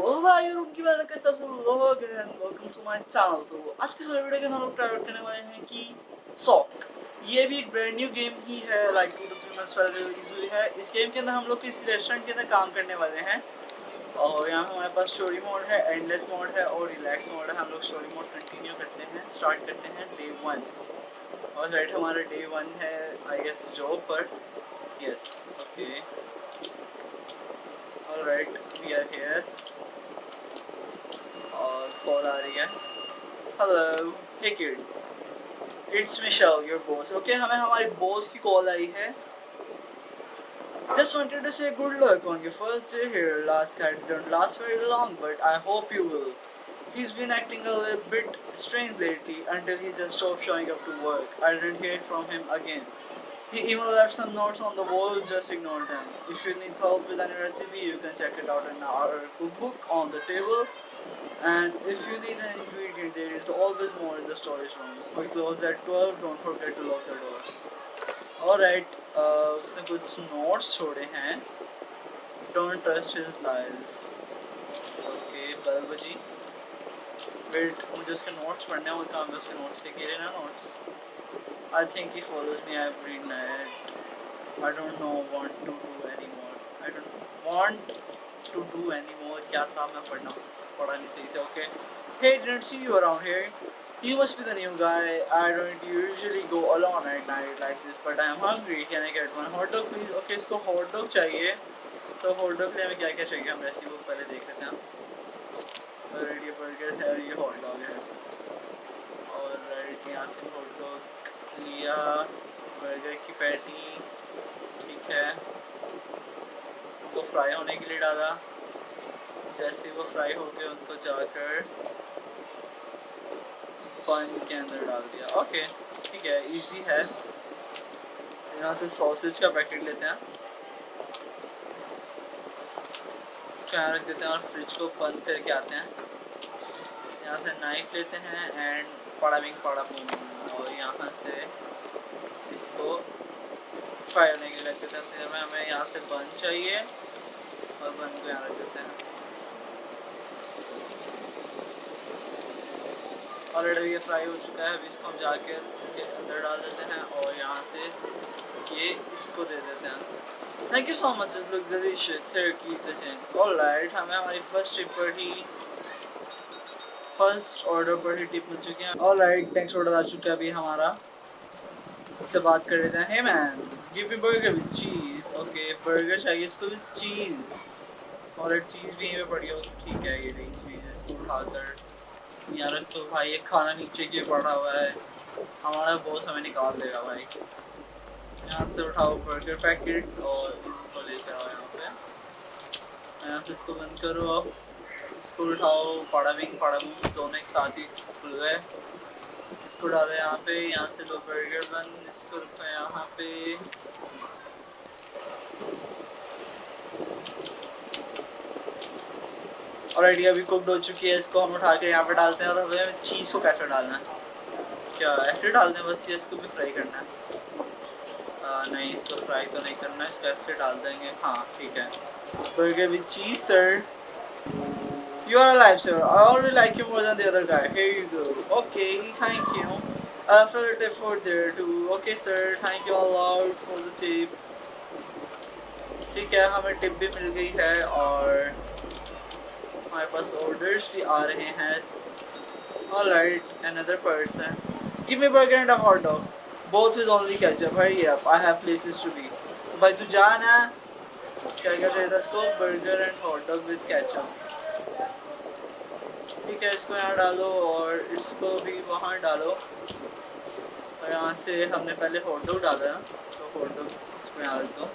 Hello भाई और उनकी मैंने कैसे सब लोग हैं वेलकम टू माय चैनल। तो आज के वीडियो के हम लोग ट्राई करने वाले हैं कि सॉक ये भी एक ब्रांड न्यू गेम ही है, लाइक 2 to 3 months पहले रिलीज हुई है। इस गेम के अंदर हम लोग किसी रेस्टोरेंट के अंदर काम करने वाले हैं और यहाँ पे हमारे पास स्टोरी मोड है, एंडलेस मोड है और रिलैक्स मोड है। हम लोग स्टोरी मोड कंटिन्यू करते हैं, स्टार्ट करते हैं डे 1 और राइट हमारा डे 1 है आई गेस जॉब पर। Yes okay alright we are here और कॉल आ रही है। Hello hey kid, it's Michelle your boss. Okay हमें हमारी बॉस की कॉल आई है। Just wanted to say good luck on your first day here. Last guy didn't last very long, but I hope you will. He's been acting a little bit strange lately until he just stopped showing up to work. I didn't hear from him again. He even left some notes on the wall, just ignore them. If you need help with any recipe, you can check it out in our cookbook on the table. And if you need an ingredient, there is always more in the storage room. We close at 12. Don't forget to lock the door. Alright, उसने कुछ notes छोड़े हैं. Don't trust his lies. Okay, bell बजी. Wait, मुझे उसके notes पढ़ने हैं. वो काम है उसके notes लिखे हैं ना notes. I think he follows me every night. I don't know want to do anymore. I don't want to do anymore. क्या था मैं पढ़ना नहीं सही से. Okay. Hey, didn't see you around here. You must be the new guy. I don't usually go alone at night like this, but I am hungry. Can I get one hot dog, please? Okay, इसको hot dog चाहिए. तो hot dog के लिए हमें क्या क्या चाहिए हम रेसिपी बुक पहले देख लेते हैं. और ये बर्गर है और ये hot dog है. और यहाँ से hot dog लिया, बर्गर की पैटी ठीक है, उनको फ्राई होने के लिए डाला. जैसे वो फ्राई हो गए उनको जाकर बन के अंदर डाल दिया. ओके ठीक है, इजी है. यहाँ से सॉसेज का पैकेट लेते हैं, इसको यहाँ रख देते हैं और फ्रिज को बंद करके आते हैं. यहाँ से नाइफ लेते हैं एंड पड़ा बूम और यहाँ से इसको फ्राई होने के लिए रख देते हैं. फिर हमें यहाँ से बन चाहिए और बन को यहाँ रख देते हैं. ऑलरेडी ये फ्राई हो चुका है. अभी इसको हम जाके इसके अंदर डाल देते हैं और यहाँ से ये इसको दे देते हैं. Thank you so much, it look delicious. Here keep the change. Alright, हमें हमारी फर्स्ट ऑर्डर पर ही टिप मिल चुकी है. ऑलराइट, नेक्स्ट ऑर्डर आ चुका है. अभी हमारा इससे बात कर लेते हैं. Hey man, give me burger with cheese. Okay burger चाहिए इसको विद चीज़. और चीज़ भी यहीं पे पड़ी हो. ठीक है, ये रही चीज़. इसको उठाकर यार तो भाई ये खाना नीचे क्यों पड़ा हुआ है. हमारा बॉस हमें निकाल देगा भाई. यहाँ से उठाओ बर्गर पैकेट्स और इनको लेकर आओ यहाँ पे. यहाँ से इसको बंद करो. इसको उठाओ, पड़ा दोनों एक साथ ही खुल गए. इसको डालो यहाँ पे. यहाँ से लो बर्गर बन. इसको रखो यहाँ पे. ऑलरेडी अभी कुकड हो चुकी है. इसको हम उठा के यहाँ पे डालते हैं. और हमें चीज़ को कैसे डालना है, क्या ऐसे डालते हैं बस, ये इसको भी फ्राई करना है. नहीं, इसको फ्राई तो नहीं करना है, इसको ऐसे डाल देंगे. हाँ ठीक है. Burger with cheese sir. You are alive sir. I already like you more than the other guy. Here you go. Okay, thank you. I'll fill it for there too. Okay sir, thank you a lot for the tip. ठीक है, हमें tip भी मिल गई है और हमारे पास orders भी आ रहे हैं. Alright, another person. Give me burger and a hot dog. Both with only ketchup. Hurry up, I have places to be. तो भाई तू जा ना. क्या चाहिए था इसको? Burger and hot dog with ketchup. ठीक है, इसको यहाँ डालो और इसको भी वहाँ डालो. और यहाँ से हमने पहले हॉट डॉग डाला है तो हॉट डॉग इसमें यहाँ रख दो.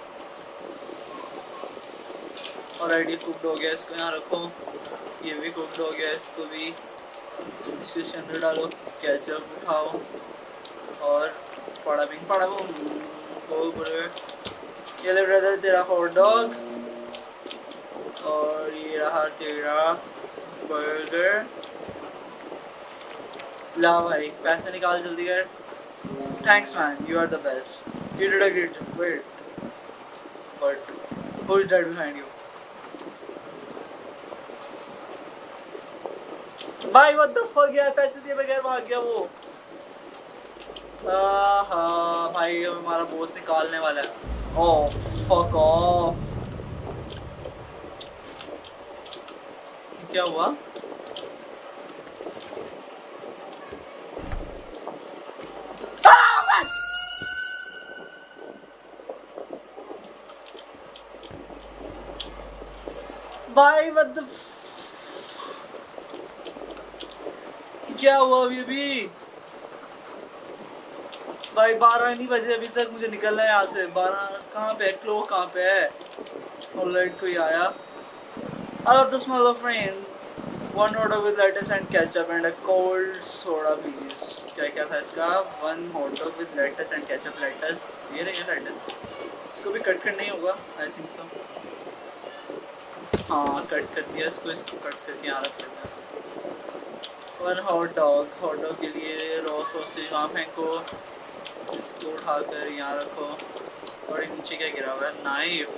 और आईडी कुकड हो गया. इसको यहाँ रखो. ये भी कुकड हो गया. इसको भी इसके अंदर डालो. केचप उठाओ और पड़ा ये ले ब्रदर तेरा हॉट डॉग और ये रहा तेरा बर्गर. ला भाई पैसे निकाल जल्दी कर. Thanks man, you are the best. You did a great job. Wait, but who is that behind you? भाई व्हाट द फक यार, पैसे दिए बगैर भाग गया वो। हाँ भाई हमारा बॉस निकालने वाला है। Oh fuck off. क्या हुआ? भाई व्हाट द क्या हुआ अभी अभी? भाई 12 नहीं बजे अभी तक, मुझे निकलना है यहाँ से। 12 कहाँ पे है? क्लो कहाँ पे है? ऑलराइट कोई आया। I love the smell of rain. One order with lettuce and ketchup and a cold soda please. क्या क्या था इसका? One hot dog with lettuce and ketchup. Lettuce ये रही है lettuce। इसको भी कट करना ही होगा I think so। हाँ कट कर दिया इसको कट करके यहाँ रख लेते हैं। One hot dog। hot dog के लिए रॉ सॉसेज वहाँ फेंको, इसको उठाकर यहाँ रखो। और नीचे क्या गिरा हुआ है? नाइफ।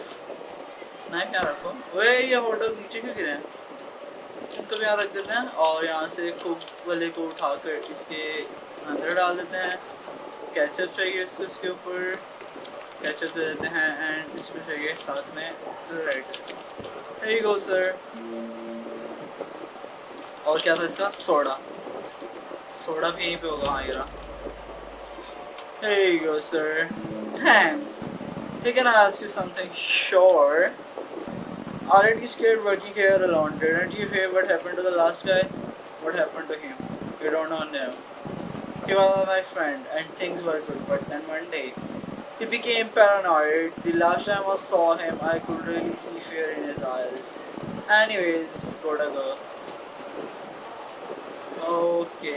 नाइफ यहाँ रखो। वे ये हॉट डॉग नीचे क्यों गिरे हैं? इनको भी यहाँ रख देते हैं और यहाँ से कुक वाले को उठाकर इसके अंदर डाल देते हैं। केचप चाहिए इसको, इसके ऊपर केचप दे देते हैं एंड इसमें चाहिए साथ में let's. Here you go sir। और क्या था इसका? सोडा। सोडा भी यहीं पे होगा। हाँ ये रहा। Here you go sir। Thanks। Hey, can I ask you something? Sure। Aren't you scared working here alone? Didn't you hear what happened to the last guy? What happened to him? You don't know him. He was my friend and things were good, but then one day he became paranoid. The last time I saw him, I could really see fear in his eyes. Anyways, gotta go। Okay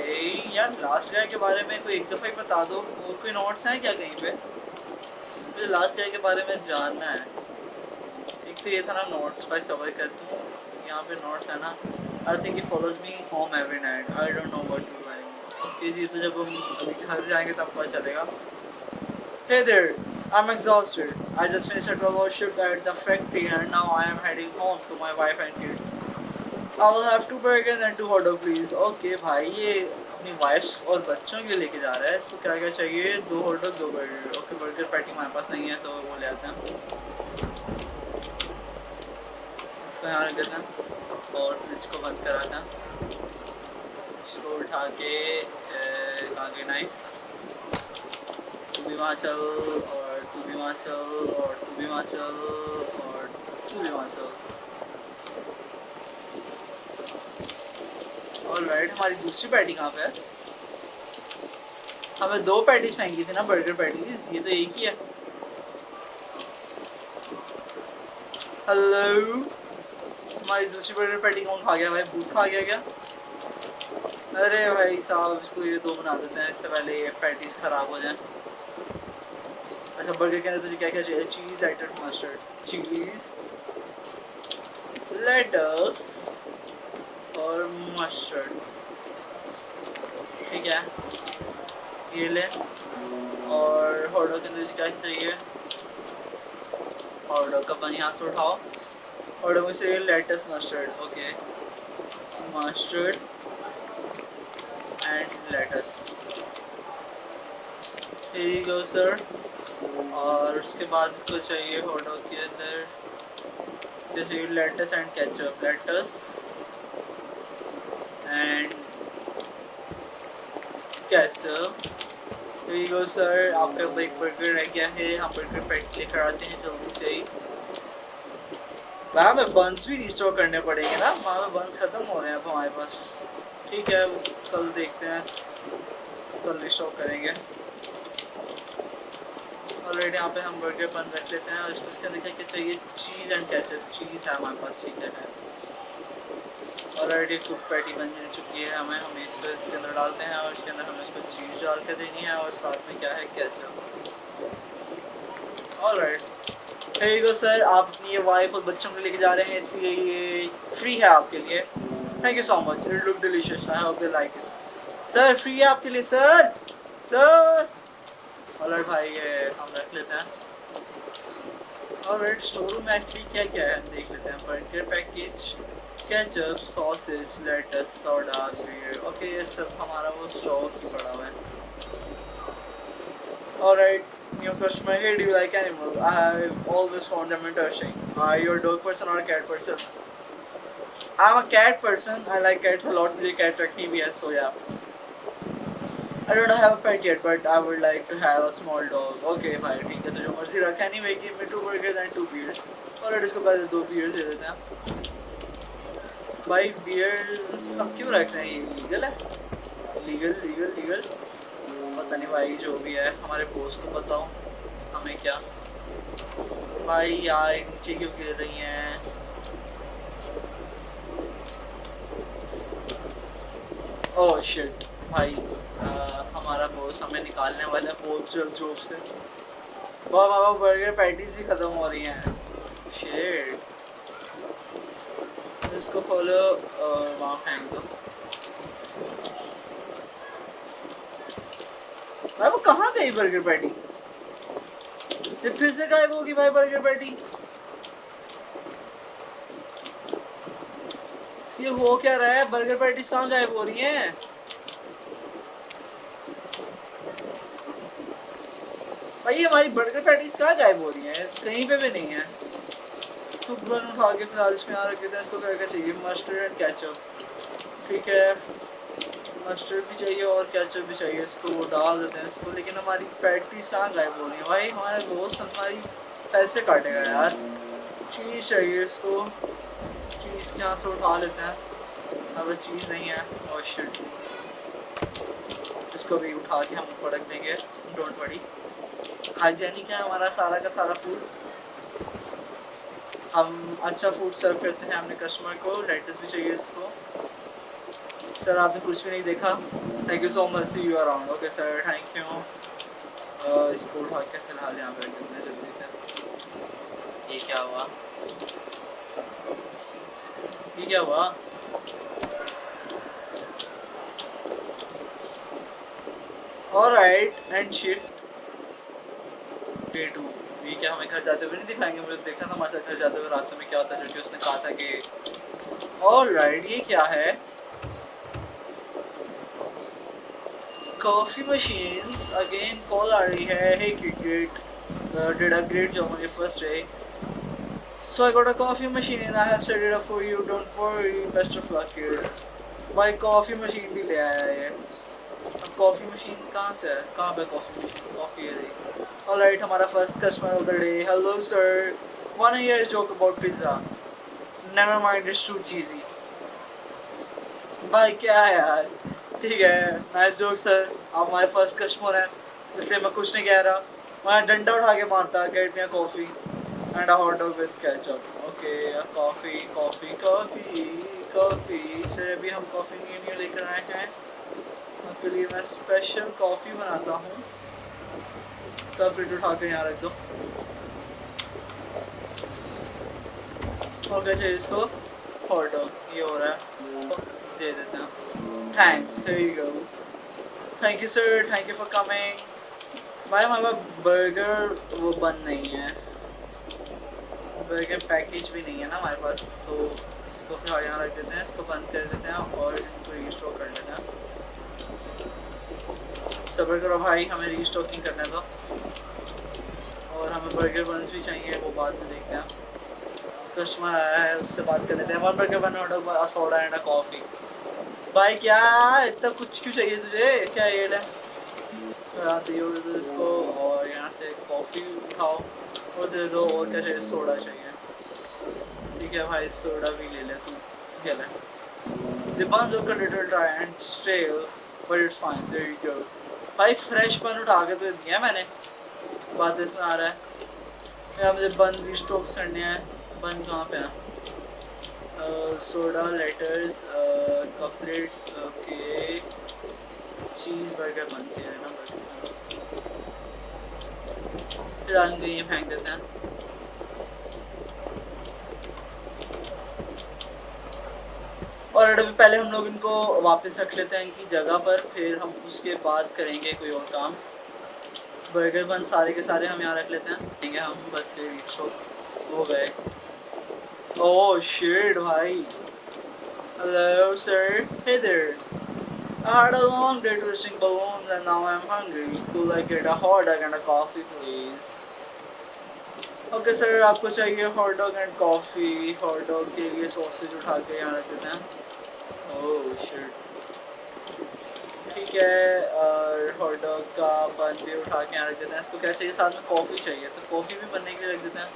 यार last guy के बारे में कोई एक दफ़ा ही बता दो। और कोई नोट्स हैं क्या कहीं पे? मुझे लास्ट गाय के बारे में जानना है। एक तो ये था ना नोट्स भाई सवाल करता हूँ यहाँ पे नोट्स है ना। I think he follows me home every night. I don't know what to do. Okay जी तो जब हम अभी घर जाएंगे तब पता चलेगा। Hey there, I'm exhausted. I just finished a 12-hour shift at the factory and now I am heading home to my wife and kids. I will have 2 burgers and 2 hot dog please। Okay भाई ये अपनी wife और बच्चों के लिए लेके जा रहा है। इसको क्या क्या चाहिए? 2 hot dog 2 burger. Okay burger patty हमारे पास नहीं है तो वो ले आते हैं। इसको यहाँ रख देते हैं और फ्रिज को बंद कराते हैं। इसको उठा के कहाँ गई नाइफ? तू भी वहाँ चल और तू भी वहाँ चल और तू भी वहाँ चल और तू भी वहाँ चल। ऑलराइट हमारी दूसरी पैटी कहाँ पे है? हमें 2 पैटीज फेंकी थी ना बर्गर पैटीज। ये तो एक ही है। हेलो हमारी दूसरी बर्गर पैटी कौन खा गया भाई? भूत खा गया क्या? अरे भाई साहब इसको ये 2 बना देते हैं इससे पहले ये पैटीज खराब हो जाए। अच्छा बर्गर के अंदर तुझे क्या क्या चाहिए? चीज़ लेटस मस्टर्ड। चीज़ लेटस और मस्टर्ड। ठीक है ये ले। और हॉट डॉग के अंदर क्या चाहिए? हॉट डॉग का पानी यहाँ से उठाओ। हॉट डॉग में से lettuce mustard. Okay mustard and lettuce. Here you go sir। और उसके बाद इसको चाहिए हॉट डॉग के अंदर जैसे lettuce and ketchup. Lettuce and ketchup. Here you go sir। आपका एक बर्गर रह गया है। हम बर्गर पैटी लेकर आते हैं जल्दी से ही। वहाँ में बंस भी रिस्टोर करने पड़ेंगे ना। वहाँ में बंस ख़त्म हो रहे हैं अब हमारे पास। ठीक है कल देखते हैं, कल रिस्टोर करेंगे। ऑलरेडी यहाँ पे हम बर्गर बन रख लेते हैं और इसके अंदर क्या चाहिए? चीज़ एंड केचप। चीज़ है हमारे पास। ठीक है ऑलरेडी कुक पैटी बन चुकी है। हमें इसको इसके अंदर डालते हैं और इसके अंदर हमें इसको चीज़ डाल के देनी है और साथ में क्या है? Ketchup. Alright Here you go sir. आप अपनी ये वाइफ और बच्चों को लेके जा रहे हैं इसलिए ये फ्री है आपके लिए। Thank you so much. It look delicious. I hope you like it. Sir free है आपके लिए सर। सर ऑलराइट भाई ये हम रख लेते हैं। ऑलराइट स्टोर रूम में एक्चुअली क्या क्या है देख लेते हैं। Burger package ketchup, sausage, lettuce, soda, beer. Okay, ये सब हमारा वो स्टॉक ही पड़ा हुआ है। Alright, new customer. Hey, do you like animal? I have always found them interesting. Are you a dog person or a cat person? I'm a cat person. I like cats a lot. मुझे cat रखनी भी है, so yeah. I don't have a pet yet, but I would like to have a small dog. Okay भाई, ठीक है, तो जो मर्जी रखा। Anyway, give me 2 burgers and 2 beers. और इसको पहले 2 beers दे देते हैं। भाई beers हम क्यों रख रहे हैं? ये लीगल है? लीगल पता नहीं भाई, जो भी है हमारे बॉस को बताओ, हमें क्या। भाई यार नीचे क्यों गिर रही हैं? ओह शिट भाई, हमारा बॉस हमें निकालने वाला है बहुत जल्द जॉब से। वाह वाह, बर्गर पैटीज भी खत्म हो रही हैं। शिट, इसको खोलो और वहाँ फेंक दो। भाई वो कहाँ गई बर्गर पैटी? ये फिर से गायब होगी भाई बर्गर पैटी। ये हो क्या रहा है? बर्गर पैटीज कहाँ गायब हो रही हैं? भाई ये हमारी बर्गर पैटीज कहाँ गायब हो रही हैं? कहीं पे भी नहीं है। तो बन उठा के फिलहाल इसमें यहाँ रख देते हैं। इसको क्या चाहिए? Mustard and ketchup. ठीक है, मस्टर्ड भी चाहिए और केचप भी चाहिए। इसको वो डाल देते हैं इसको। लेकिन हमारी पैटीज कहाँ गायब हो रही है? भाई हमारे दोस्त हमारी पैसे काटेगा यार। चीज़ चाहिए इसको, चीज़ यहाँ से उठा लेते हैं। अब चीज़ नहीं है, और शिट, इसको भी उठा के हम ऊपर रख देंगे। डोंट वरी, हाइजेनिक है हमारा सारा का सारा फूड। हम अच्छा फूड सर्व करते हैं अपने कस्टमर को। लेटस भी चाहिए इसको। सर आपने कुछ भी नहीं देखा। Thank you so much, see you around. Okay sir, thank you. इसको उठा के फिलहाल यहाँ पे रख देते हैं जल्दी से। ये क्या हुआ? ये क्या हुआ? Alright, and shift day 2। ये क्या हमें घर जाते हुए नहीं दिखाएंगे? मुझे देखा था हमारे घर जाते हुए रास्ते में क्या होता है, जो कि उसने कहा था कि ऑलराइट। ये क्या है? कॉफी मशीन्स अगेन कॉल आ रही है। हे cricket, did a great job on your first day. So I got a coffee machine and I have set it up for you. Don't worry, best of luck kid. भाई coffee machine भी ले आया है ये। अब coffee machine कहाँ से है? कहाँ पे कॉफी मशीन? कॉफी है देखिए। ऑलराइट, हमारा first customer of the day. Hello sir, wanna hear a joke about pizza? Never mind, it's too cheesy. भाई क्या है यार? ठीक है, नाइस जोक सर। आप हमारे फर्स्ट कस्टमर हैं, इसलिए मैं कुछ नहीं कह रहा। मैं डंडा उठा के मारता। Get me a coffee and a hot dog with ketchup. Okay, coffee coffee coffee coffee. इसलिए अभी हम कॉफ़ी नहीं लेकर आए हैं। आपके लिए मैं स्पेशल कॉफ़ी बनाता हूँ। कप प्लेट उठा के यहाँ रख दो। और क्या चाहिए इसको? Hot dog. ये हो रहा है, दे देते हैं। Thanks, here you go. Thank you sir, thank you for coming. भाई हमारे पास बर्गर वो बंद नहीं है, बर्गर पैकेज भी नहीं है ना हमारे पास। तो इसको फिर यहाँ रख देते हैं, इसको बंद कर देते हैं और इनको रीस्टोर कर लेते हैं। सब्र करो भाई, हमें रीस्टॉकिंग करने दो। और हमें बर्गर बंस भी चाहिए, वो बाद में देखते हैं। कस्टमर आया है, उससे बात कर लेते हैं। One burger, one order, soda and a coffee. भाई क्या इतना कुछ क्यों चाहिए तुझे? क्या ये ले तो इसको, और यहाँ से कॉफ़ी उठाओ और दे दो। और क्या चाहिए? सोडा चाहिए। ठीक है भाई, सोडा भी ले ले तू। क्या ले? The buns look a little dry and stale, but it's fine. There you go. भाई फ्रेश बन उठा के तो दिया मैंने। बात इसमें आ रहा है यार, मुझे बन रिस्टॉक करने हैं। बन कहाँ पे है? Soda, letters, couplet, okay, cheese burger bun चाहिए ना। फिलहाल इनको ये फेंक देते हैं। और अभी पहले हम लोग इनको वापस रख लेते हैं इनकी जगह पर, फिर हम उसके बाद करेंगे कोई और काम। बर्गर बन सारे के सारे हम यहाँ रख लेते हैं। ठीक है, हम बस से रिस्टॉक हो गए। ओह शिट भाई, Hello, sir. Hey there. I had a long day twisting balloons and now I'm hungry. Could I get a hot dog and a coffee, please? Okay sir, आपको चाहिए hot dog and coffee. Hot dog के लिए sausage उठा के यहाँ रख देते हैं। Oh shit. ठीक है, और हॉट डॉग का बन भी उठा के यहाँ रख देते हैं। इसको क्या चाहिए? साथ में कॉफ़ी चाहिए, तो कॉफ़ी भी बनने के लिए रख देते हैं।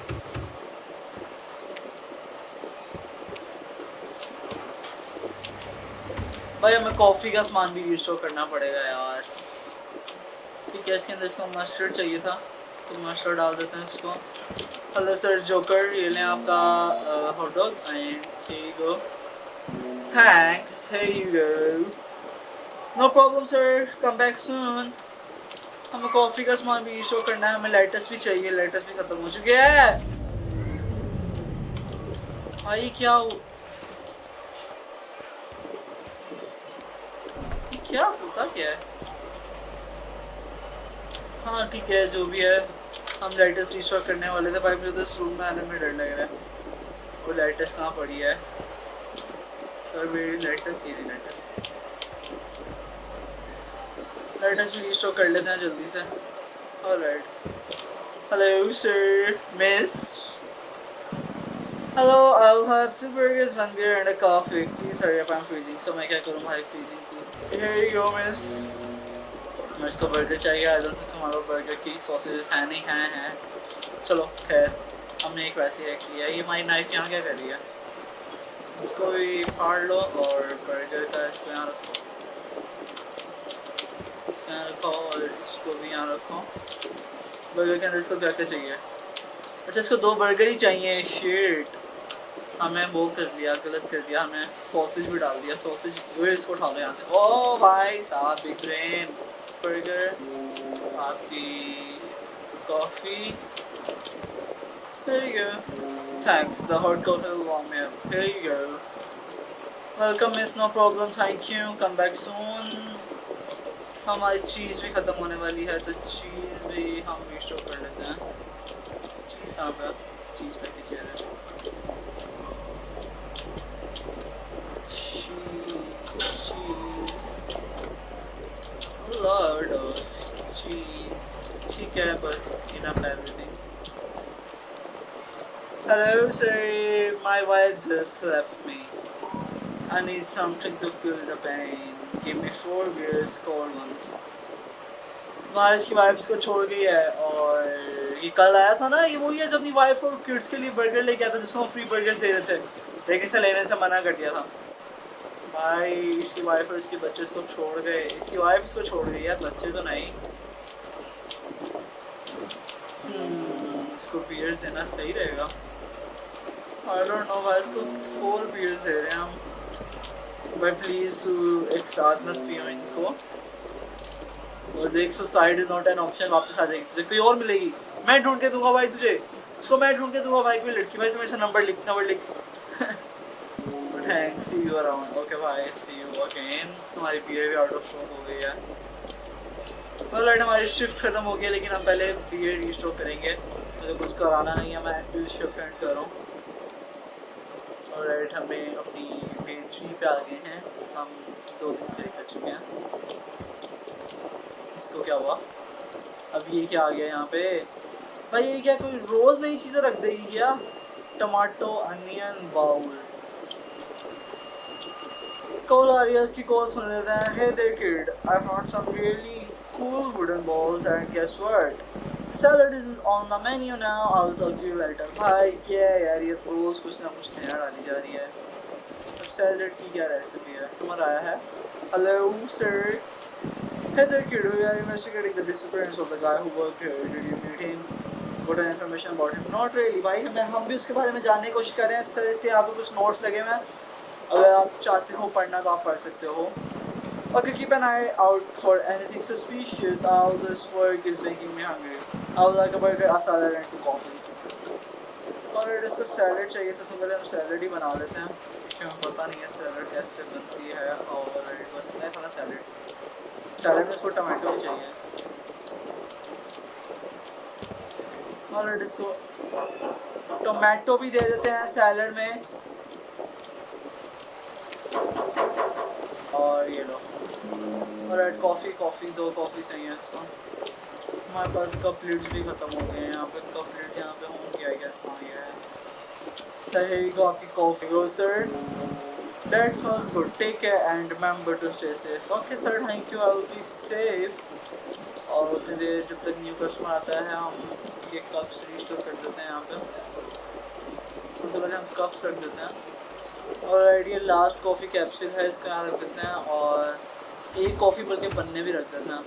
भाई हमें कॉफ़ी का सामान भी रिस्टोर करना पड़ेगा यार। ठीक है, इसके अंदर इसको मस्टर्ड चाहिए था, तो मस्टर्ड डाल देते हैं इसको। हेलो सर जोकर, ये लें आपका hot dog and here you go. Thanks, here you go. No problem sir, come back soon. हमें कॉफ़ी का सामान भी रिस्टोर करना है, हमें लेटस भी चाहिए, लेटस भी खत्म हो चुकी है। भाई क्या होता क्या है? हाँ ठीक है, जो भी है, हम लेटेस्ट रिस्टोर करने वाले थे। भाई मुझे तो इस रूम में आने में डर लग रहा है। वो लेटेस्ट कहाँ पड़ी है? सर मेरी लेटेस्ट ही नहीं, लेटेस्ट भी रिस्टोर कर लेते हैं जल्दी से। Alright. Hello sir, miss. Hello, I'll have 2 burgers, 1 beer and a coffee. Please hurry up, I'm freezing. So मैं क्या करूँ भाई, freezing too. Here you go, miss. मेरे को बर्गर चाहिए। आई डोंट थिंक हमारा बर्गर की सॉसेजेस हैं नहीं, हैं। चलो खैर, हमने एक वैसे ही रख लिया। ये हमारी नाइफ यहाँ क्या कर रही है? इसको भी फाड़ लो और बर्गर का इसको यहाँ रखो, इसको यहाँ रखो और इसको भी यहाँ रखो। बर्गर के अंदर इसको क्या क्या चाहिए? अच्छा, इसको 2 बर्गर ही चाहिए। शिट, हमें वो कर दिया, गलत कर दिया। हमें सॉसेज भी डाल दिया। सॉसेज इसको उठा लो यहाँ से। ओ भाई साहब, बिग ब्रेन। बर्गर, आपकी coffee. Here you go. Thanks, the hot coffee will warm me up. Here you go. Welcome miss, no problem, thank you. Come back soon. हमारी चीज़ भी ख़त्म होने वाली है, तो चीज़ भी हम रिस्टोर कर लेते हैं। चीज़ कहाँ पे? चीज़ पे की चेयर है। चीज़, लॉर्ड ऑफ चीज़। ठीक है, बस enough everything. Hello sir, my wife just left me. I need something to kill the pain. Give me 4 beers, cold ones. मारिस की वाइफ इसको छोड़ गई है, और ये कल आया था ना, ये वही है जब अपनी वाइफ और किड्स के लिए बर्गर लेके आया था, जिसको हम फ्री बर्गर दे रहे थे, लेकिन इसे लेने से मना कर दिया था। भाई इसकी वाइफ और इसके बच्चे इसको छोड़ गए। इसकी वाइफ इसको छोड़ गई यार, बच्चे तो नहीं। इसको बियर्स देना सही रहेगा। I don't know भाई, इसको 4 beers दे रहे हैं हम। भाई प्लीज़ एक साथ मत पियो इनको। और देख, suicide is not an option. वापस आ जाएगी तुझे, कोई और मिलेगी, मैं ढूंढ के दूंगा भाई तुझे। इसको मैं ढूंढ के दूंगा भाई, कोई लड़की। भाई तुम ऐसा नंबर लिख। Thanks, see you around. Okay भाई, सी यू अगेन। तुम्हारी बियर भी आउट ऑफ स्टॉक हो गई है। ऑलराइट, हमारी शिफ्ट खत्म हो गई, लेकिन हम पहले बियर रिस्टोर करेंगे। मुझे कुछ कराना नहीं है, मैं एक्चुअली शिफ्ट एंड कर रहा हूँ। ऑलराइट, हमें अपनी पेज 3 पे आ गए हैं। हम 2 दिन पहले कर चुके हैं। इसको क्या हुआ? अब ये क्या आ गया यहाँ पे? भाई ये क्या कोई रोज़ नई चीज़ें रख देगी क्या? Tomato, onion, bowl. कॉल आ रही है, इसकी कॉल सुन लेते हैं। Hey there kid, I found some really cool wooden balls and guess what? Salad is on the menu now. I'll talk to you later. भाई क्या है यार, ये रोज़ कुछ ना कुछ नया डाली जा रही है। अब सैलड की क्या रेसिपी है? तुम्हारा आया है। Hello sir. Hey there kid, we are investigating the disappearance of the guy who worked here. Did you meet him? Got any information about him? Not really भाई, हम भी उसके बारे में जानने की कोशिश कर रहे हैं सर। इसके यहाँ पे कुछ नोट्स लगे हुए हैं, अगर आप चाहते हो पढ़ना तो आप पढ़ सकते हो। Okay, keep an eye out for anything suspicious. All this work is making me hungry. I would like a burger, a salad and 2 coffees. और इसको सैलड चाहिए। सबसे पहले हम सैलड ही बना लेते हैं, क्योंकि हमें पता नहीं है सैलड कैसे बनती है। और बस मैं खाना सैलड में इसको टमाटो भी चाहिए। और इसको टमाटो भी दे देते हैं सैलड में। और ये लो। और रेड कॉफ़ी, दो कॉफ़ी चाहिए इसको। हमारे पास कप लिड्स भी ख़त्म हो गए हैं यहाँ पे। कप लिड्स यहाँ पे होंगे आई गेस। हाँ ये है। There you go, आपकी coffee. Go sir, that smells good, take care and remember to stay safe। Okay sir, thank you, I will be safe। और उतनी देर जब तक न्यू कस्टमर आता है हम ये कप्स रिस्टोर कर देते हैं यहाँ पे। उसके बाद हम कप्स रख देते हैं। और ये लास्ट कॉफ़ी कैप्सूल है, इसका यहाँ रख देते हैं। और एक कॉफ़ी बल्कि बनने भी रख देते हैं,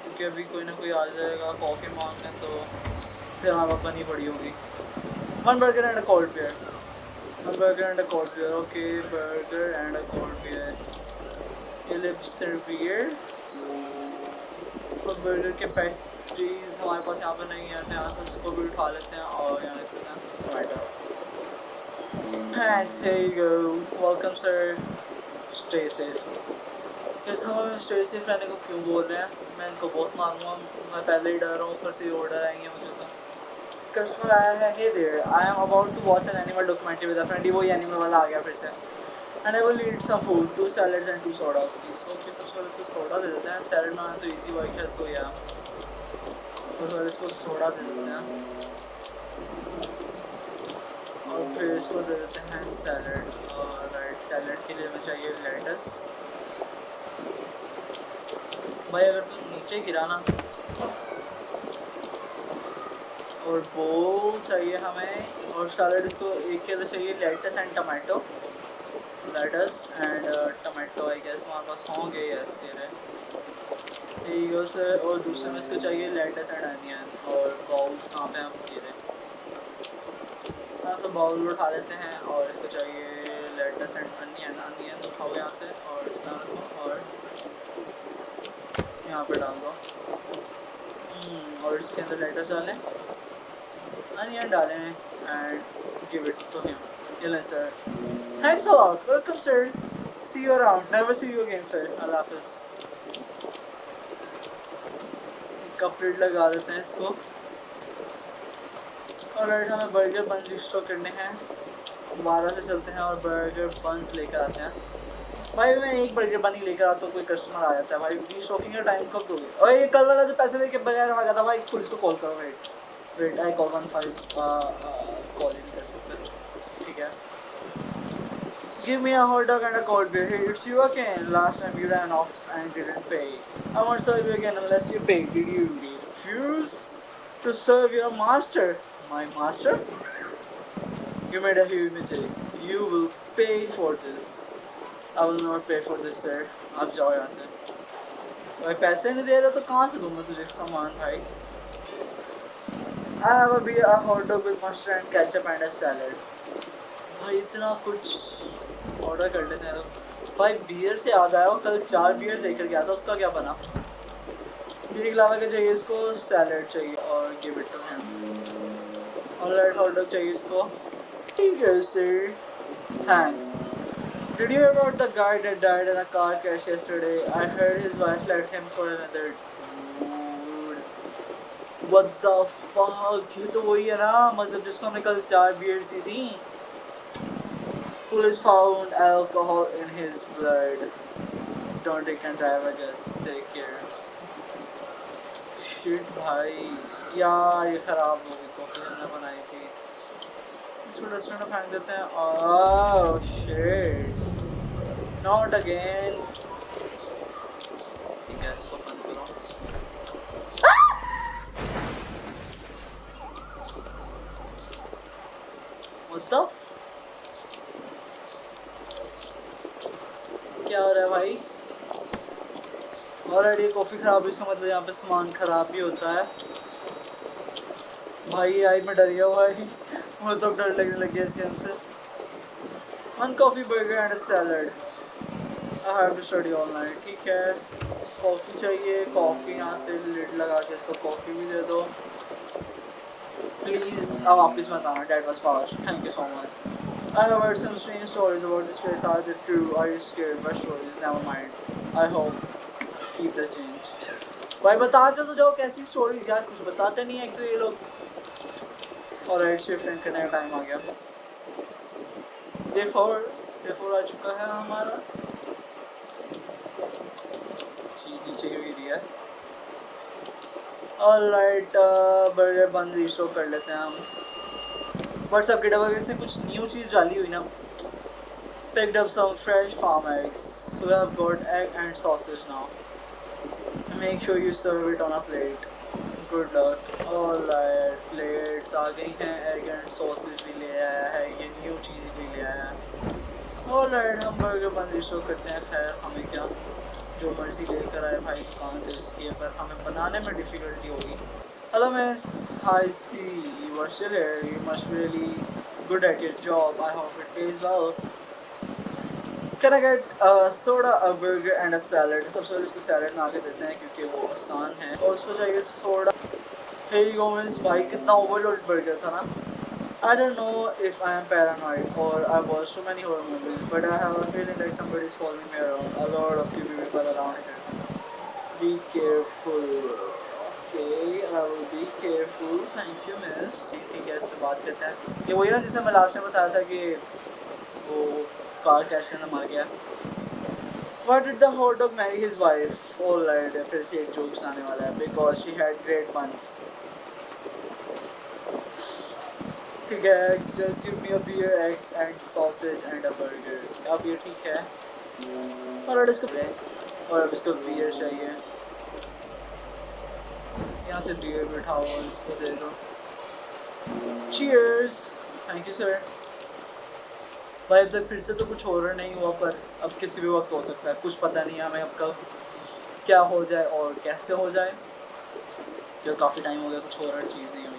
क्योंकि अभी कोई ना कोई आ जाएगा कॉफ़ी मांगने, तो फिर हमारे पास बनी पड़ी होगी। One burger and a cold beer. One burger and a cold beer. Okay, burger and a cold beer. ये लिप्स बियर। तो बर्गर के पैटीज हमारे पास यहाँ पे नहीं है, तो यहाँ से उसको भी उठा लेते हैं और यहाँ लिख देते हैं tomato. Thanks, here you go, welcome sir, stay safe। इस समय में स्टे सेफ रहने को क्यों बोल रहे हैं, मैं इनको बहुत मारूंगा। मैं पहले ही डर रहा हूँ, ऊपर से ऑर्डर आएंगे मुझे। तो कस्टमर आया है। Hey there, I am about to watch an animal documentary with a friend. ये वही एनिमल वाला आ गया फिर से। And I will eat some food, 2 salads and 2 sodas please. Okay, सबसे पहले इसको सोडा दे देते हैं। सैलड में तो इजी वर्क है, सो या सबसे पहले इसको सोडा दे देते हैं और फिर इसको दे देते हैं सैलड। और राइट, सैलड के लिए हमें चाहिए लेटस। भाई अगर तुम नीचे गिराना। और बोल चाहिए हमें। और सैलड इसको एक के लिए चाहिए lettuce and tomato. Lettuce and tomato I guess हमारे पास होंगे। यस ये रहे सर। और दूसरे में इसको चाहिए लेटस एंड अनियन। और बाउल्स कहाँ पे हम ये रहे। यहाँ से बाउल उठा लेते हैं और इसको चाहिए लेटस एंड अनियन। अनियन उठाओ यहाँ से और इसका रखो और यहाँ पे डाल दो। और इसके अंदर लेटस डालें, अनियन डालें and give it to him. ये sir, thanks a lot, welcome sir, see you around, never see you again sir, Allah हाफिज़। कपड़ेट लगा देते हैं इसको। और राइट, हमें बर्गर बंस स्टॉक करने हैं। दोबारा से चलते हैं और बर्गर बंस लेकर आते हैं। भाई मैं एक बर्गर बन ही लेकर आता हूँ, कोई कस्टमर आ जाता है। भाई रीस्टॉकिंग का टाइम कब दोगे? और ये कल वाला जो पैसे लेके बगैर आ गया था भाई, पुलिस को कॉल करो। वेट आई कॉल 15 कॉल ही नहीं कर सकते, ठीक है। Give me a hot dog and a cold beer. Hey, it's you again. Last time you ran off and didn't pay. I won't serve you again unless you pay. Did you refuse to serve your master? My master? You made a huge mistake. You will pay for this. I will not pay for this, sir. आप जाओ यहाँ से। भाई पैसे नहीं दे रहे तो कहाँ से दूँगा तुझे सामान भाई? I have a beer, a hot dog with mustard and ketchup and a salad. भाई इतना कुछ ऑर्डर कर लेते हैं। भाई बियर से याद आया, कल 4 बियर लेकर गया था, उसका क्या बना? बियर के अलावा क्या चाहिए इसको? सैलड चाहिए और गिव इट टू हिम। और रेड हॉट डॉग चाहिए इसको। ठीक है sir, thanks. Did you hear about the guy that died in a car crash yesterday? I heard his wife left him for another dude. What the fuck? ये तो वही है ना, मतलब जिसको हमने कल 4 बियर सी थी। Police found alcohol in his blood. Don't drink and drive, I guess. Take care. Shit भाई, यार ये खराब हो गई कॉफी हमने बनाई थी। इसको डस्टबिन में फेंक देते हैं। Oh shit. Not again. ठीक है, इसको बंद करो। What the क्या हो रहा है भाई? ऑलरेडी कॉफ़ी ख़राब है, इसका मतलब यहाँ पे सामान ख़राब भी होता है। भाई आई मैं डर गया भाई, मुझे तो डर लगने लग गया इस गेम से। 1 coffee burger and a salad. I have to study all night. ठीक है, कॉफ़ी चाहिए। कॉफ़ी यहाँ से लिड लगा के इसको कॉफ़ी भी दे दो प्लीज़। अब वापस मत आना, that was fast. Thank you so much. I have heard some strange stories about this place. Are they true? Are you scared by stories? Never mind. I hope. Keep the change. भाई बताते तो जाओ कैसी stories यार, कुछ बताते नहीं है एक तो ये लोग। और राइट शिफ्ट एंड करने का टाइम आ गया। Therefore, A4 आ चुका है हमारा, चीज़ नीचे गिर गई है। ऑलराइट, बर्गर बन रीस्टोर कर लेते हैं हम। व्हाट्सएप की डबल से कुछ न्यू चीज़ डाली हुई ना। Picked up some fresh farm eggs. So we have got egg and sausage now. Make sure you serve it on a plate. Good luck. Alright, plates आ गई हैं, egg and sausage भी ले आया है, ये न्यू चीज़ भी ले आया है। Alright, हम बर्गर बन रीस्टोर करते हैं। खैर हमें क्या, जो मर्जी लेकर आए भाई दुकान से, इसलिए पर हमें बनाने में डिफ़िकल्टी होगी। Hello miss, I see you are still here. You must be really good at your job. I hope it pays well. Can I get a soda, a burger and a salad? सबसे पहले इसको salad में आके देते हैं क्योंकि वो आसान है, और उसको चाहिए सोडा। Hey you miss, भाई कितना ओवरलोड बर्गर था ना। I don't know if I am paranoid or I watch too many horror movies, but I have a feeling like somebody is following me around. A lot of creepy people around here. Be careful. Okay, I will be careful. Thank you miss. ठीक है, इससे बात करते हैं। ये वही ना जिसे मैं लास्ट में बताया था कि वो कार क्रैश करना मार गया। Why did the hot dog marry his wife? Alright, फिर से एक जोक्स आने वाला है, because she had great puns. ठीक है, just give me a beer, eggs and sausage and a burger. अब ये ठीक है, और अब इसको और अब इसको बियर चाहिए। यहाँ से बियर बिठाओ और इसको दे दो। Cheers! Thank you sir. भाई अब तक फिर से तो कुछ हॉरर नहीं हुआ, पर अब किसी भी वक्त हो सकता है, कुछ पता नहीं है हमें अब कब क्या हो जाए और कैसे हो जाए, जो काफ़ी टाइम हो गया कुछ हॉरर चीज़ नहीं हुई।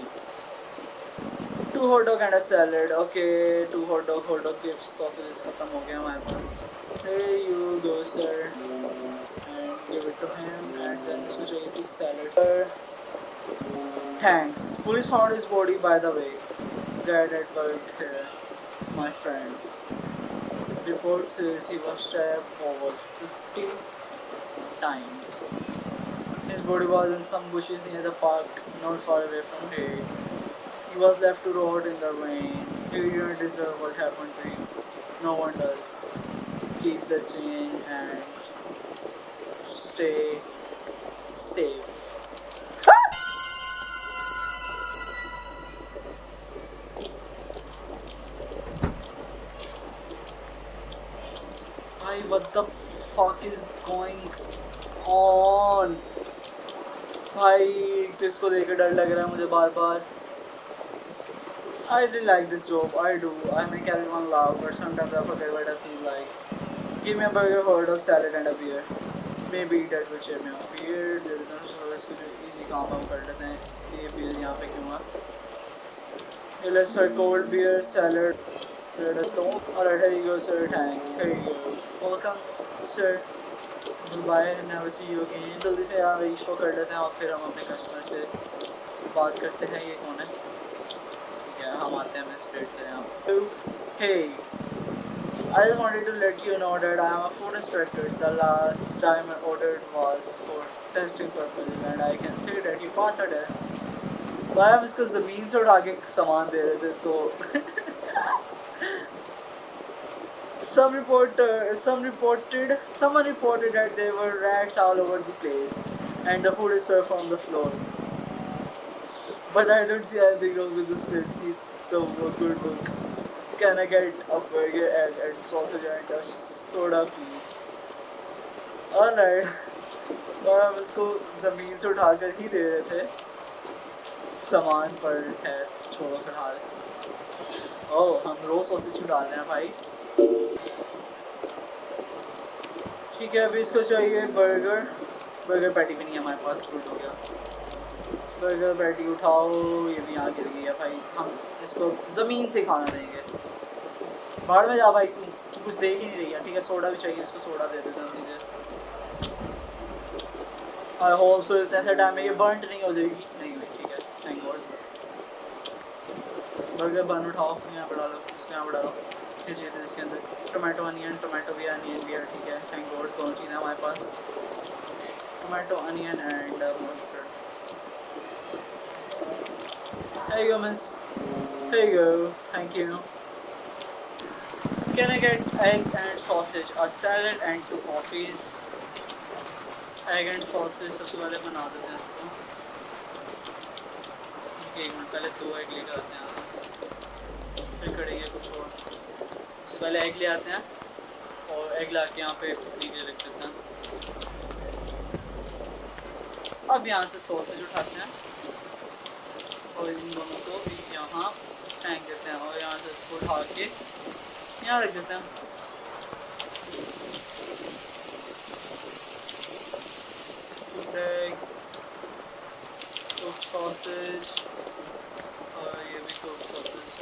2 hot dog and a salad. Okay, 2 hot dog के sausages खत्म हो गए हमारे पास। Hey you go sir, and give it to him, and then इसको चाहिए थी salad. Sir, thanks. Police found his body by the way. Dead at work here, my friend. Report says he was stabbed over 50 times. His body was in some bushes near the park, not far away from here. He was left to rot in the rain. He didn't deserve what happened to him. No one does. Keep the change and stay safe. What the fuck is going on? भाई तो इसको देख के डर लग रहा है मुझे बार बार। I really like this job. I do. I make everyone laugh, but sometimes I forget what I feel like. Give me a burger, hot dog, salad, and a beer. Maybe that will cheer me up. Beer, there is no इसको जो easy काम हम कर लेते हैं। ये beer यहाँ पे क्यों है? Let's start cold beer, salad. Alright, here you go, sir. Thanks. Here you go. Welcome, sir. Goodbye. Never see you again. जल्दी से यहाँ रजिस्टर कर लेते हैं और फिर हम अपने कस्टमर से बात करते हैं। ये कौन है? ठीक है, हम आते हैं, मैं स्ट्रेट से यहाँ। Hey, I just wanted to let you know that I am a food inspector. The last time I ordered was for testing purposes, and I can say that you passed the test. भाई हम इसको ज़मीन से उठा के सामान दे रहे थे तो someone reported that there were rats all over the place, and the food is served from the floor. But I don't see anything wrong with this place. So good look. Can I get a burger, egg, and sausage and a soda, please? Alright. और हम इसको ज़मीन से उठा कर ही दे रहे थे सामान, पर है छोड़ो फिलहाल। ओह, हम रोज़ सॉसेज डाल रहे हैं भाई। ठीक है, अभी इसको चाहिए बर्गर पैटी भी नहीं है हमारे पास। गुड हो गया, बर्गर पैटी उठाओ। ये भी यहाँ गिर गई है भाई, हम इसको ज़मीन से खाना देंगे। बाहर में जा भाई, तू कुछ देख ही नहीं रही है। ठीक है, सोडा भी चाहिए, इसको सोडा दे दे जल्दी से। आई होप सो ऐसे टाइम में ये बर्नट नहीं हो जाएगी। नहीं हुई, ठीक है, थैंक गॉड। बर्गर बन उठाओ, यहाँ पर डालो, इसको यहाँ पर डालो। ये चाहिए थे इसके अंदर टोमेटो अनियन भी है, अनियन भी है। ठीक है, थैंक गॉड, दोनों चीज़ें हमारे पास, tomato onion and mustard. There you go, miss. There you go, thank you. Can I get egg and sausage, a salad and 2 coffees? Egg and sausage सबसे पहले बना देते हैं इसको। एक मिनट पहले 2 एग लेकर आते हैं यहाँ से, फिर करेंगे कुछ और। सबसे पहले एग ले आते हैं और एग ला के यहाँ पे नीचे रख देते हैं। अब यहाँ से सॉसेज उठाते हैं और इन दोनों को यहाँ फेंक देते हैं और यहाँ से इसको उठा के यहाँ रख देते हैं। cooked sausage और ये भी cooked sausage।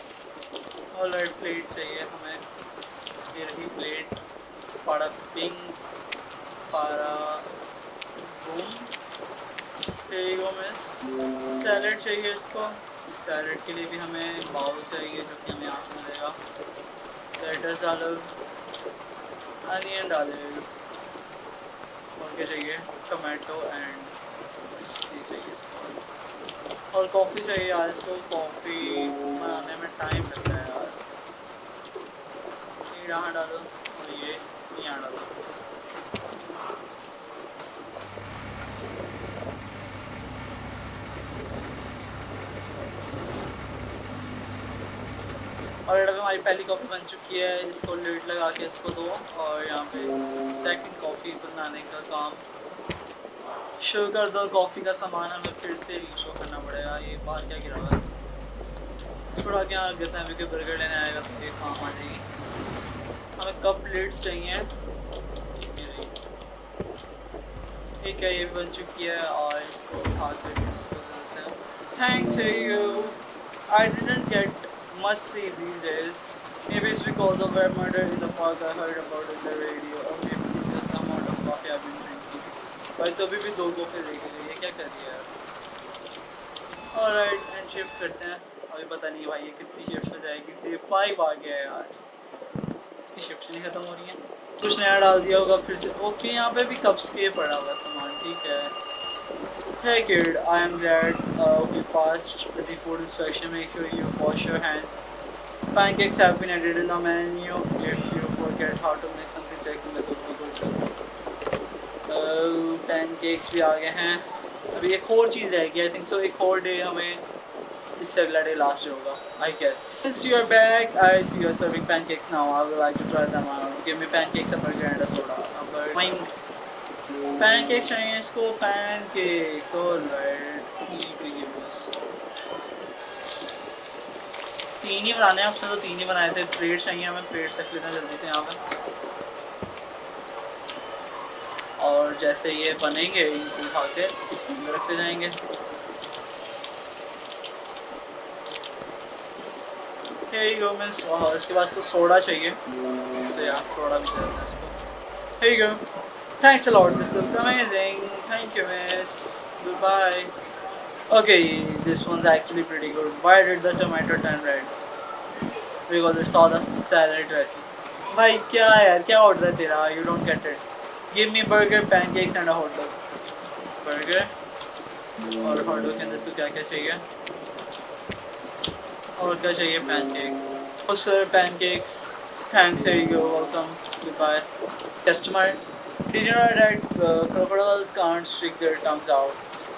ऑलराइट, प्लेट चाहिए हमें। ये रही प्लेट, पारा पिंग, पारा बूम। मिस सैलड चाहिए इसको। सैलड के लिए भी हमें बाउल चाहिए जो कि हमें यहाँ से मिलेगा। लेटस डालो, अनियन डाले और क्या चाहिए, टमाटो एंड चाहिए इसको। और कॉफ़ी चाहिए यार इसको। कॉफ़ी बनाने में टाइम लगता है यार। ये यहाँ डालो और ये यहाँ डालो। और हमारी पहली कॉफ़ी बन चुकी है। इसको लिड लगा के इसको दो और यहाँ पे सेकंड कॉफ़ी बनाने का काम शुरू कर दो। कॉफ़ी का सामान हमें फिर से रीशो करना पड़ेगा। ये बाहर क्या गिरा हुआ है, इसको उठा के यहाँ रख देते हैं क्योंकि बर्गर लेने आएगा तो ये काम आ जाएगी। हमें कप लिड्स चाहिए। ठीक है, ये बन चुकी है और इसको उठा कर इसको देते हैं। Thanks you. I didn't get much sleep these days. Maybe it's because of that murder in the park I heard about in the radio, or maybe it's just some amount of coffee I've been drinking. भाई तो अभी भी 2 coffee देखे ये क्या कर रही है यार। ऑलराइट, एंड शिफ्ट करते हैं। अभी पता नहीं भाई ये कितनी शिफ्ट हो जाएगी। डे 5 आ गया है यार, इसकी शिफ्ट नहीं ख़त्म हो रही है। कुछ नया डाल दिया होगा फिर से। ओके, यहाँ पे भी कप्स के पड़ा हुआ सामान। ठीक है। Hey kid, I am glad we passed the food inspection. Make sure you wash your hands. Pancakes have been added in the menu. If you forget how to make something, check in the cookbook. Pancakes भी आ गए हैं। अभी एक और चीज़ रह गई। I think so एक और डे हमें इससे अगला डे लास्ट होगा I guess. Since you are back, I see you are serving pancakes now. I would like to try them out. Give me pancakes, a burger and a soda. Pancake चाहिए इसको। Pancakes alright, 3 ही बनाने हैं। आपसे तो 3 ही बनाए थे। Plate चाहिए हमें, प्लेट रख लेते हैं जल्दी से यहाँ पे। और जैसे ये बनेंगे इनको उठा के इसके अंदर रखते जाएंगे। Here you go miss। और इसके बाद इसको सोडा चाहिए, इससे यार सोडा भी दे देते हैं इसको। Here you go। Thanks a lot, this looks amazing. Thank you miss, goodbye। Okay, this one's actually pretty good. Why did the tomato turn red? Because it saw the salad dressing। भाई क्या यार, क्या order है तेरा? You don't get it। Give me burger, pancakes and a hot dog। burger और hot dog के अंदर इसको क्या क्या चाहिए और क्या चाहिए? pancakes। Oh sir, pancakes। Thanks, here you go, welcome, goodbye। Customer, did you know that crocodiles can't stick their tongues out?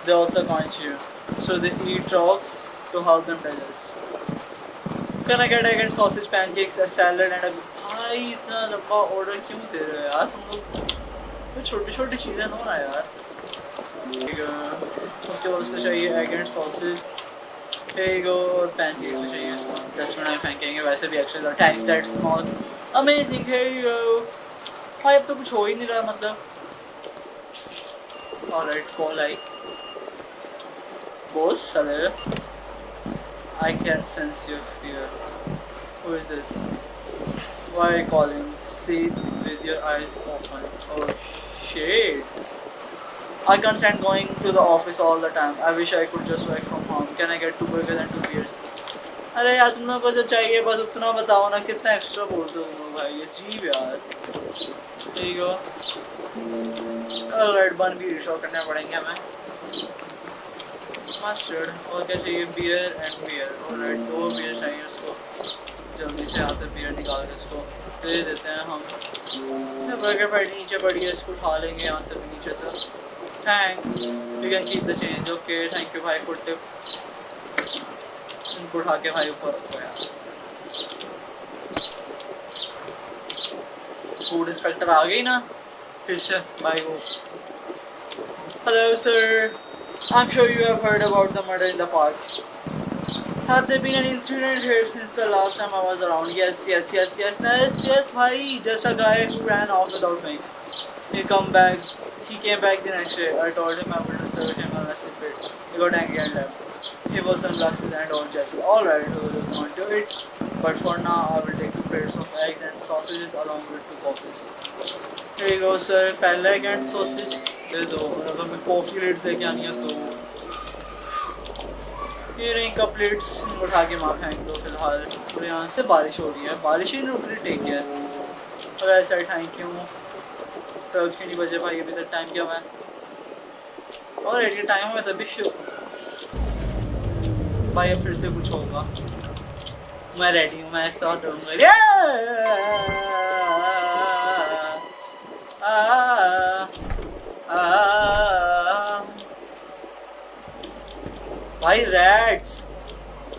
They also can't chew, so they eat rocks to help them digest। Can I get egg and sausage, pancakes, a salad and a... भाई इतना लंबा order क्यों दे रहे हो यार तुम लोग? तो छोटी छोटी चीज़ें हो ना यार। उसके बाद उसको चाहिए एग एंड सॉसेज। go और पैनकेक्स भी चाहिए इसको। रेस्टोरेंट में फेंकेंगे वैसे भी actually. Thanks that small amazing. here you go। भाई अब तो कुछ हो ही नहीं रहा मतलब। Alright, call I. Boss hello। I can sense your fear। Who is this? Why are you calling? Sleep with your eyes open। Oh shit। I can't stand going to the office all the time। I wish I could just work from home। Can I get 2 burgers and 2 beers? अरे यार तुम लोगों को जो चाहिए बस उतना बताओ ना, कितना एक्स्ट्रा बोलते हो तुम भाई, ये अजीब यार। ठीक है, ऑलराइट, बन भी रिशॉ करने पड़ेंगे हमें। मस्टर्ड और क्या चाहिए? Beer and beer. Alright, 2 beer चाहिए उसको। जल्दी से यहाँ से बियर निकाल के उसको दे देते हैं हम। बर्गर पैटी नीचे पड़ी है, इसको उठा लेंगे यहाँ से भी नीचे से। Thanks, you can keep the change. Okay thank you भाई फॉर टिप। इनको उठा के भाई ऊपर रखो यार। फूड इंस्पेक्टर आ गई ना फिर से भाई वो। Hello sir, I am sure you have heard about the murder in the park. Have there been an incident here since the last time I was around? Yes, yes, yes, yes, yes, yes, bhai. Just a guy who ran off without me. He come back. He came back the next day. I told him I would search him unless he paid. He got angry and left. He was sunglasses and all jacket. Alright, we will look onto it. But for now, I will take 2 plates of eggs and sausages along with 2 coffees. Here you go, sir. पहला egg and sausage दे दो। और अगर मैं coffee let's लेके आनी है तो ये रही कप प्लेट्स, उठा के वहाँ फेंक दो फिलहाल। और यहाँ से बारिश हो रही है, बारिश ही नहीं रुक रही। Take care. और ऐसा थैंक यू। 12 के नहीं बजे भाई, अभी तक टाइम क्या हुआ है? और ये टाइम हुआ तभी शो भाई। अब फिर से कुछ होगा। मैं रेडी हूँ, मैं ऐसा डरूंगा। भाई रैट्स,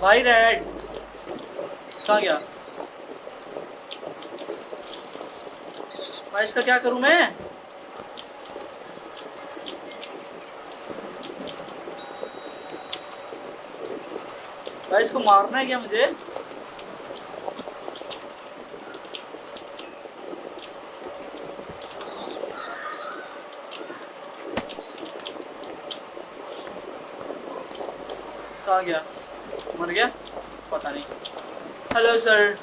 भाई रैट कहाँ गया भाई? इसका क्या करूं मैं? भाई इसको मारना है क्या मुझे? कहाँ गया? मर गया? पता नहीं। Hello sir,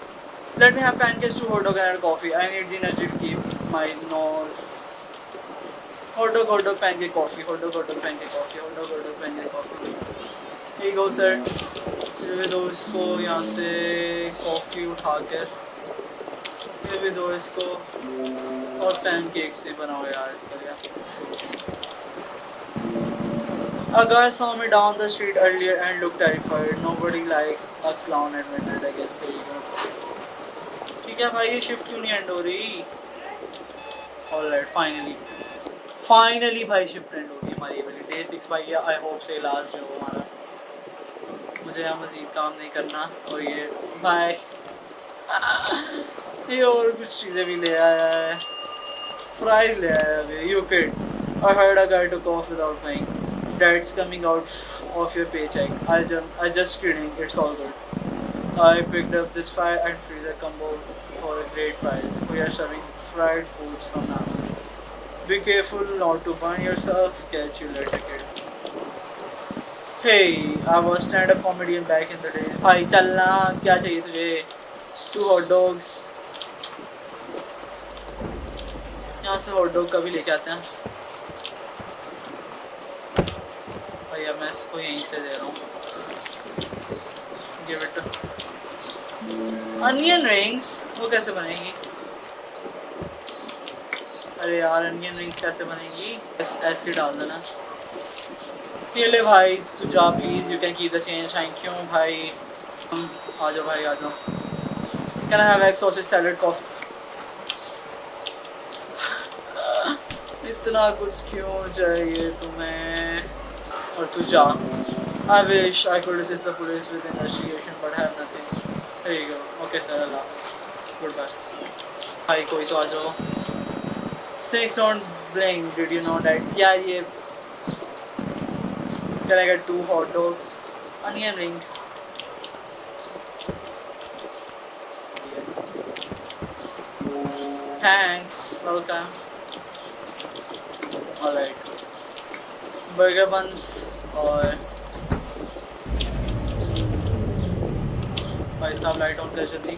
let me have pancakes, 2 hot dog and coffee. I need the energy to keep my nose. Hot dog, pancake, coffee. Hot dog, pancake, coffee. Hot dog, pancake, coffee. Here you go, sir. ये भी दो इसको यहाँ से coffee उठा कर। ये भी दो इसको। और पैनकेक से बनाओ यार इसका क्या। A guy saw me down the street earlier and looked terrified. Nobody likes a clown at midnight, I guess. Here you go. ठीक है भाई, ये शिफ्ट क्यों नहीं एंड हो रही? Alright, finally भाई शिफ्ट एंड हो गई हमारी वाली। Day 6 भाई, आई होप से लास्ट जो हमारा। मुझे यहाँ मज़ीद काम नहीं करना। और ये भाई ये और कुछ चीज़ें भी ले आया है। फ्राइज ले आया है। You kid, I heard a guy took off without paying. That's coming out of your paycheck. I just kidding. It's all good. I picked up this fire and freezer combo for a great price. We are serving fried foods from now on. Be careful not to burn yourself. Catch you later, kid. Hey, I was stand-up comedian back in the day. भाई चलना, क्या चाहिए तुझे? 2 hot dogs. यहाँ से hot dog का भी लेके आते हैं। भैया मैं इसको यहीं से दे रहा हूँ। Give it. Onion rings, वो कैसे बनेगी? अरे यार onion rings कैसे बनेगी? ऐसे डाल देना। ये ले भाई, तू जा please. You can keep the change. Thank you भाई। आ जाओ भाई, आ जाओ। Can I have egg sausage salad coffee? इतना कुछ क्यों चाहिए तुम्हें? और तू जा। I wish I could assist the police with investigation but have nothing. There you go. Okay sir, Allah Hafiz. Goodbye. भाई कोई तो आ जाओ। Snakes don't blink. Did you know that? क्या ये? Can I get 2 hot dogs? Onion ring. Thanks. Welcome. Alright. Burger buns और भाई साहब light on कर जल्दी।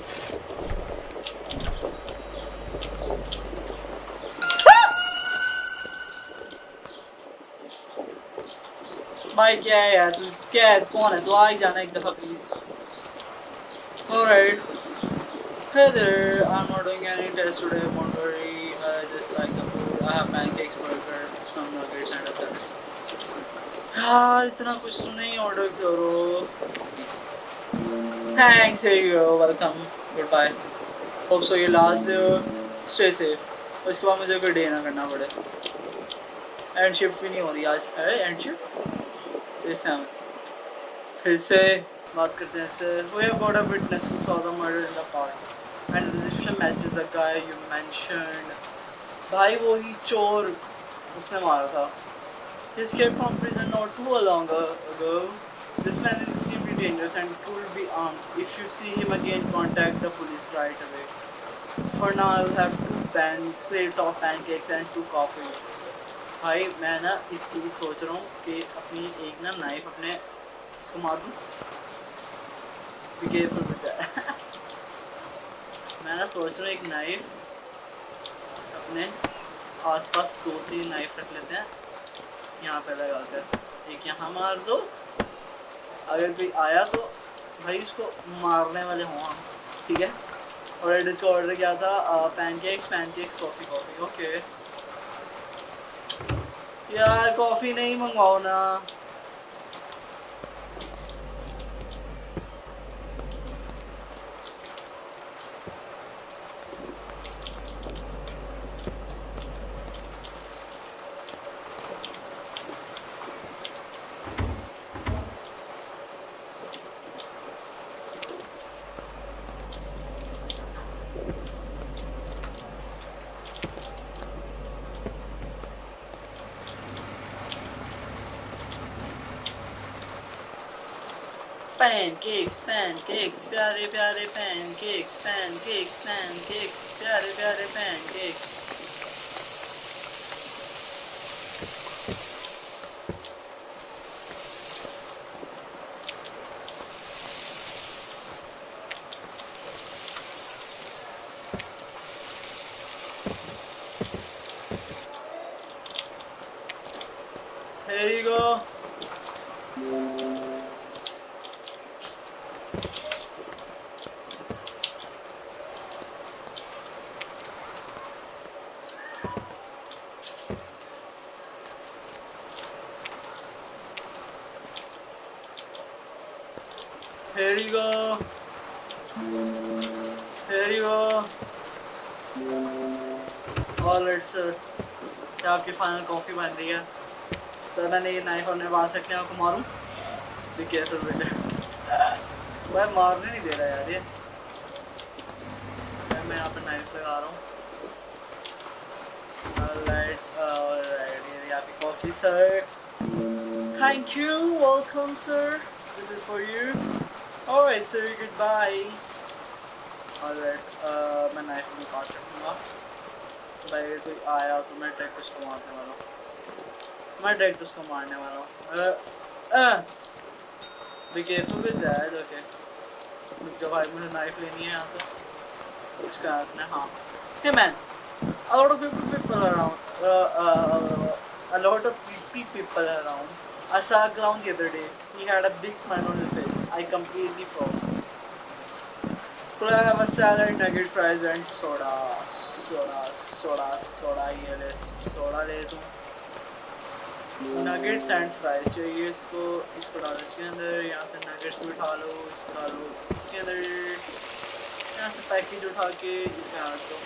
भाई क्या है यार, तू क्या है, कौन है? तो आ ही जाना एक दफ़ा please. Alright. Hey there, I'm not doing any tests today, don't worry. I just like the food. I have pancakes, burger, some nuggets and a salad. यार इतना कुछ नहीं ऑर्डर करो। Thanks, here you go, welcome, goodbye. Hope so ये last stay safe, उसके बाद मुझे कोई डे ना करना पड़े। एंड शिफ्ट भी नहीं हो रही आज, है एंड शिफ्ट इस टाइम। फिर से बात करते हैं sir. We have got a witness who saw the murder in the park and the description matches the guy you mentioned. भाई वो ही चोर उसने मारा था। He escaped from prison not too long ago. This man is extremely dangerous and could be armed. If you see him again, contact the police right away. For now, I will have 2 plates of pancakes and 2 coffees. भाई मैं ना एक चीज़ सोच रहा हूँ कि अपनी एक ना नाइफ अपने उसको मार दूँ। Be careful with that. मैं ना सोच रहा हूँ एक नाइफ अपने आसपास 2-3 नाइफ रख लेते हैं यहाँ पे लगा कर। एक यहाँ मार दो, अगर कोई आया तो भाई उसको मारने वाले हों हम, ठीक है। और एड इसका ऑर्डर क्या था? Pancakes coffee. ओके यार कॉफ़ी नहीं मंगवाओ ना। पैनकेक्स प्यारे प्यारे पैनकेक्स प्यारे प्यारे pancakes. Here you go. Here you go. Here you go. Alright sir, क्या आपकी फाइनल कॉफ़ी बन रही है? सर मैंने ये नाइफ अपने पास रखने आपको मारूं? Be careful with it. भाई मारने नहीं दे रहा यार ये। मैं यहाँ पे नाइफ लगा रहा हूँ। Alright, ये आपकी coffee sir. Thank you, welcome sir. This is for you. Alright sir, goodbye. Alright, मैं नाइफ अपने पास रखूँगा। भाई अगर कोई आया तो मैं डायरेक्ट उसको मारने वाला हूँ। Be careful with that, okay. जब भाई मुझे नाइफ लेनी है यहाँ से इसका अपने। हाँ hey man, a lot of people around, a lot of people around. I saw a clown the other day. He had a big smile on his face. I completely froze. Could I have a salad, nugget, fries and soda? ये ले soda ले दूँ। Nuggets and fries चाहिए इसको डालो इसके अंदर। यहाँ से नगेट्स भी उठा लो, इसको डालो इसके अंदर। यहाँ से पैकेज उठा के इसमें डाल दो।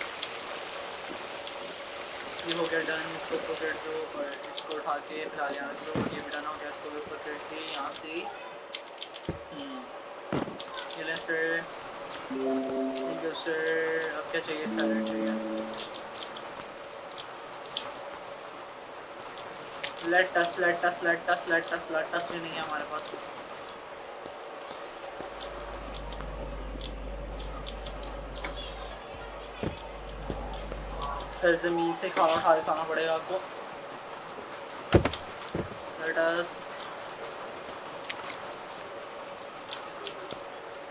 ये हो गया डन, इसको पकड़ दो और इसको उठा के फिलहाल यहाँ रख दो। ये भी डन हो गया, इसको भी पकड़ के यहाँ से ये लें सर। ठीक है सर, अब क्या चाहिए? सैलड चाहिए। लेटस भी नहीं है हमारे पास। सर ज़मीन से खाना पड़ेगा आपको। लेटस,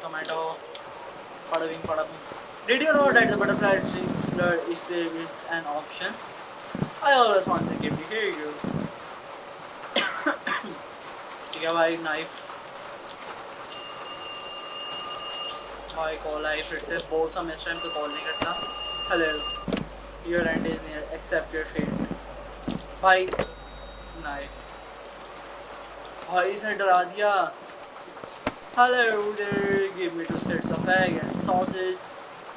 टोमेटो, पड़ाबिंग। Did you know that the butterfly trees blur if there is an option? I always want to give you. Here you go. ठीक है भाई, नाइफ भाई कॉल आई फिर से। बहुत सा इस टाइम तो कॉल नहीं करता। Hello, your end is near, accept your fate. भाई नाइफ भाई इसे डरा दिया। Hello there, give me 2 sets of egg and sausage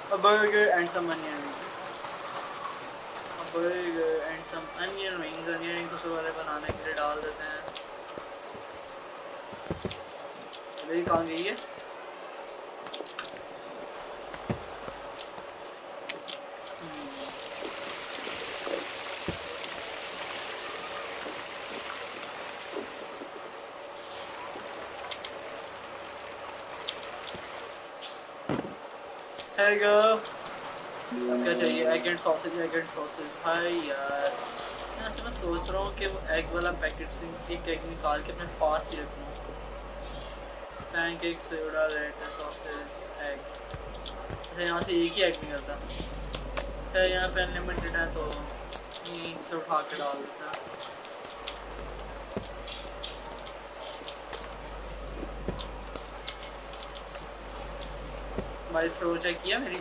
A burger and some onion rings. A burger and some onion rings. Onion rings सबसे पहले बनाने के लिए डाल देते हैं. अभी कहाँ गई है? Here you go. अब क्या चाहिए? Egg and sausage, egg and sausage. हाय यार, यहाँ से मैं सोच रहा हूँ कि वो एग वाला पैकेट से एक एग निकाल के अपने पास ही रखूँ. Pancake, soda, let's, sausage, eggs. अच्छा यहाँ से एक ही एग निकलता. फिर यहाँ पे अनलिमिटेड है तो यहीं से उठा के डाल देता. भाई थ्रो चेक किया मेरी?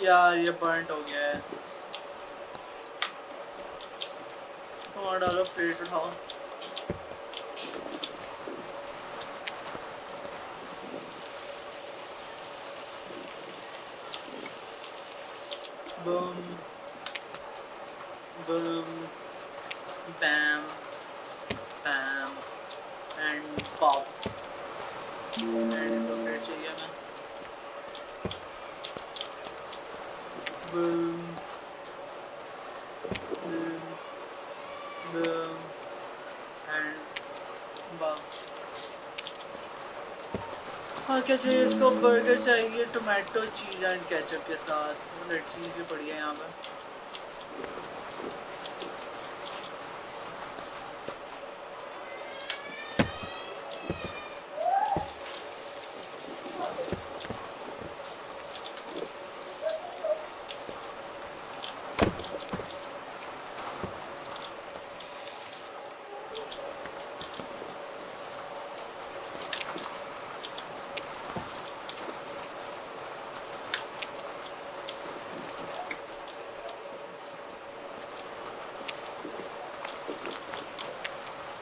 यार ये बर्न्ट हो गया है. इसको डालो, प्लेट उठाओ. Boom, boom, bam, bam, and pop. And plate चाहिए हमें. Boom, boom, boom, and bam. हाँ क्या चाहिए इसको? बर्गर चाहिए टोमेटो चीज़ एंड केचप के साथ. रेड चीज़ भी पड़ी है यहाँ पर.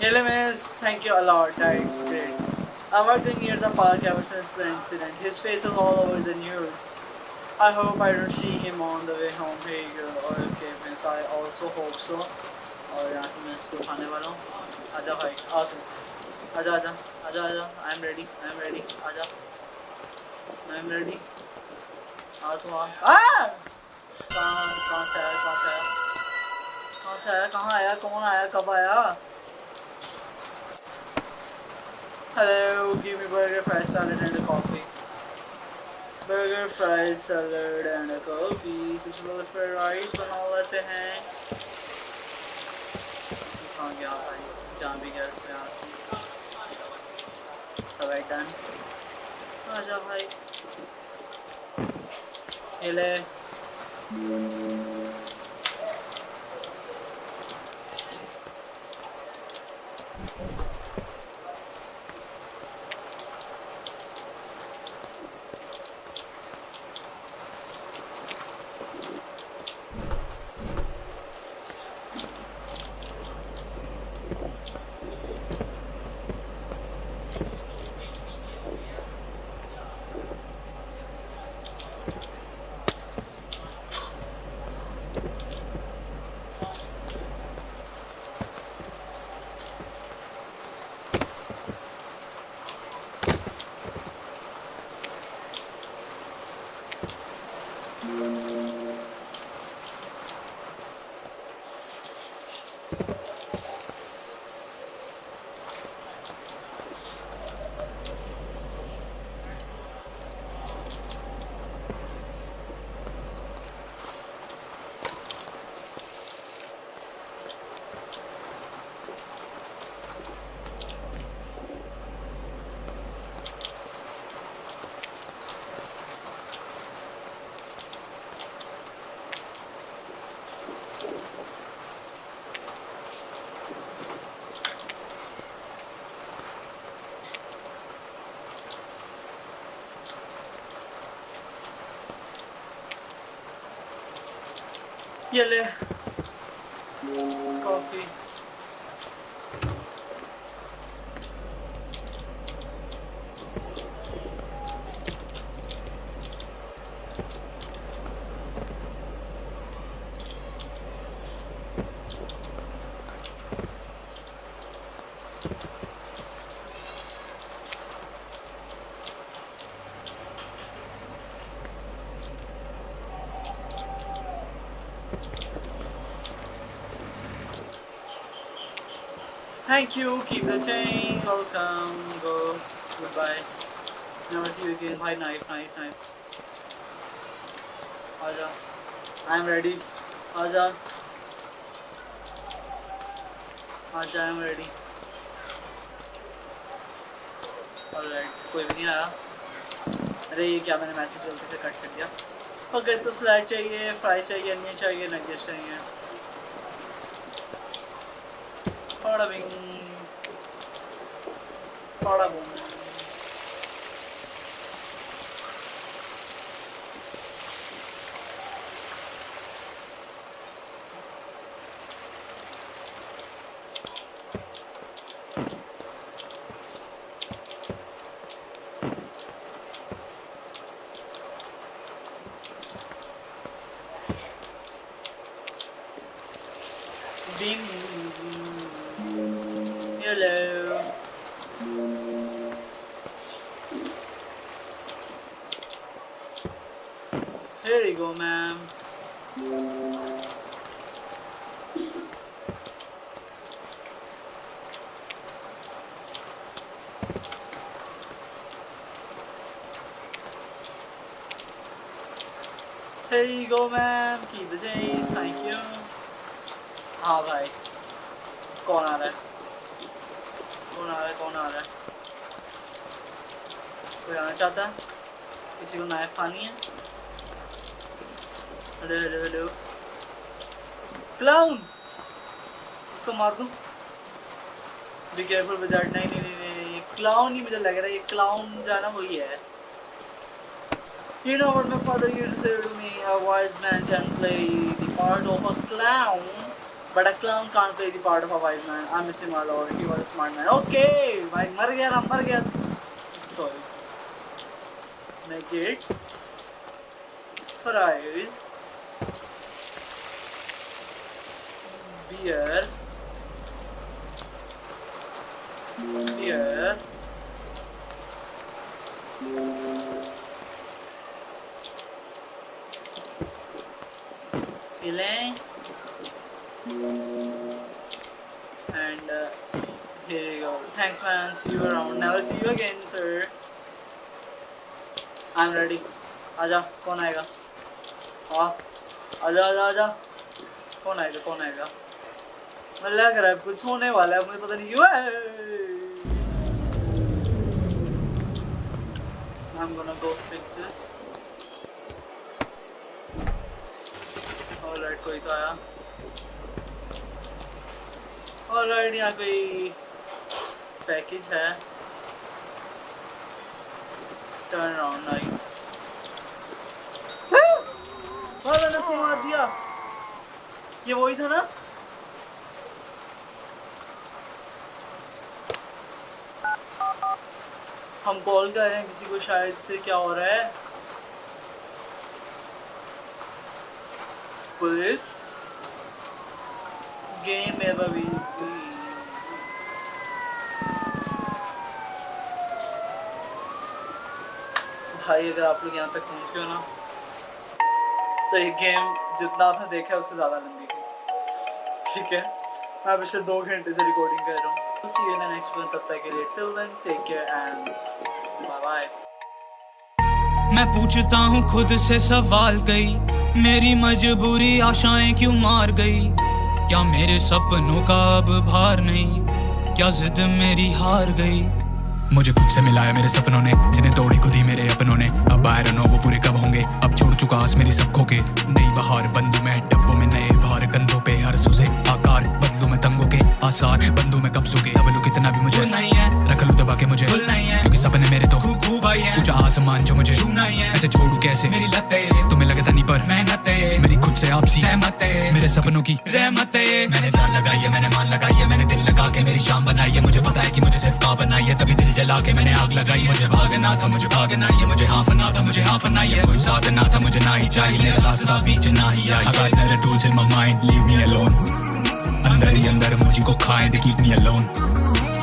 LMS, thank you a lot. That great. I'm working near the park ever since the incident. His face is all over the news. I hope I don't see him on the way home. Hey girl, okay miss, I also hope so. और यहाँ से मैं इसको उठाने वाला हूँ. आजा भाई, आ तू. आजा आजा आजा आजा. I'm ready. I'm ready. आजा. I'm ready. आ तू आ. कहाँ से आया? कहाँ से आया? कहाँ से आया? कहाँ आया? कौन आया? कब आया? Hello, give me burger, fries, salad and a coffee. Burger, fries, salad and a coffee. सबसे पहले फ्राइड राइस बना लेते हैं. कहाँ गया भाई? जहाँ भी गया इसमें आके. सब डन. आजा भाई. ये ले. ये ले coffee. Thank you, keep the chain, welcome, go, goodbye, never see you again, bye, knife, knife, knife, आजा, I'm ready, आजा, आजा, I'm ready, alright, कोई भी नहीं आया, अरे ये क्या मैंने मैसेज जल्दी से कट कर दिया, ओके इसको स्लाइड चाहिए, फ्राई चाहिए, अन्य चाहिए, नगेट्स चाहिए, बड़ा बिंग, बड़ा boom, ding, hello, here you go, ma'am. Here you go, ma'am. Keep the change. Thank you. हाँ भाई, कौन आ रहा है? कौन आ रहा है? कौन आ रहा है? कोई आना चाहता है? किसी को नाइफ खानी है? Hello hello hello. क्लाउन, इसको मार दूँ? Be careful with that. नहीं नहीं नहीं नहीं, ये क्लाउन ही मुझे लग रहा है, ये क्लाउन जाना वही है। You know what my father used to say to me, a wise man can play the part of a clown, but a clown can't play the part of a wise man. I miss him a lot, he was a smart man. Okay, भाई मर गया ना, मर गया। Sorry. Nuggets, fries, beer, beer, fillet, and here you go. Thanks man, see you around. Never see you again, sir. I'm ready. आजा, कौन आएगा? हाँ, आजा आजा आजा। कौन आएगा? कौन आएगा? मुझे लग रहा है कुछ होने वाला है, मुझे पता नहीं क्यों है। I'm gonna go fix this. Alright, कोई तो आया। Alright, यहाँ कोई पैकेज है। Turn around, like. मैंने उसको मार दिया। ये वही था ना? हम कॉल कर रहे हैं किसी को, शायद से क्या हो रहा है? पुलिस गेम एवर भी। भाई अगर आप लोग यहाँ तक पहुँच गए ना, तो ये गेम जितना आपने देखा है उससे ज़्यादा लंबी थी। ठीक है, मैं पिछले 2 घंटे से रिकॉर्डिंग कर रहा हूँ। See you in the next one, तब तक के लिए till then take care and bye bye। मैं पूछता हूँ खुद से सवाल कई, मेरी मजबूरी आशाएं क्यों मार गई? क्या मेरे सपनों का अब भार नहीं? क्या जिद मेरी हार गई? मुझे खुद से मिलाया मेरे सपनों ने, जिन्हें तोड़ी खुद ही मेरे अपनों ने। अब I don't know वो पूरे कब होंगे, अब छोड़ चुका आस मेरी सब खो के। नई बहार बंदू में डब्बों में नए भार, कंधों पे हर सुसे आकार बदलू में तंगों के आसार, बंदू में कब्जों के। अब लू कितना भी मुझे नहीं है, रख लू दबा के मुझे नहीं है, क्योंकि सपने मेरे तो खूब आई है, ऊंचा आसमान जो मुझे छूना ही है, ऐसे छोड़ू कैसे मेरी लतें, तुम्हें लगता नहीं पर मेहनत है मेरी खुद से आपसी सहमत है, मेरे सपनों की रहमत है। मैंने जान लगाई है, मैंने मान लगाई है, मैंने दिल लगा के मेरी शाम बनाई है, मुझे पता है कि मुझे सिर्फ का बनाई है, तभी दिल जला के मैंने आग लगाई। मुझे भागना था, मुझे भागना ही है, मुझे हाफना था, मुझे हाफना ही है, कोई साथ ना था, मुझे ना ही चाहिए, मेरा रास्ता बीच ना ही आई। I got better tools in my mind, leave me alone, अंदर ही अंदर मुझको खाए, they keep me alone।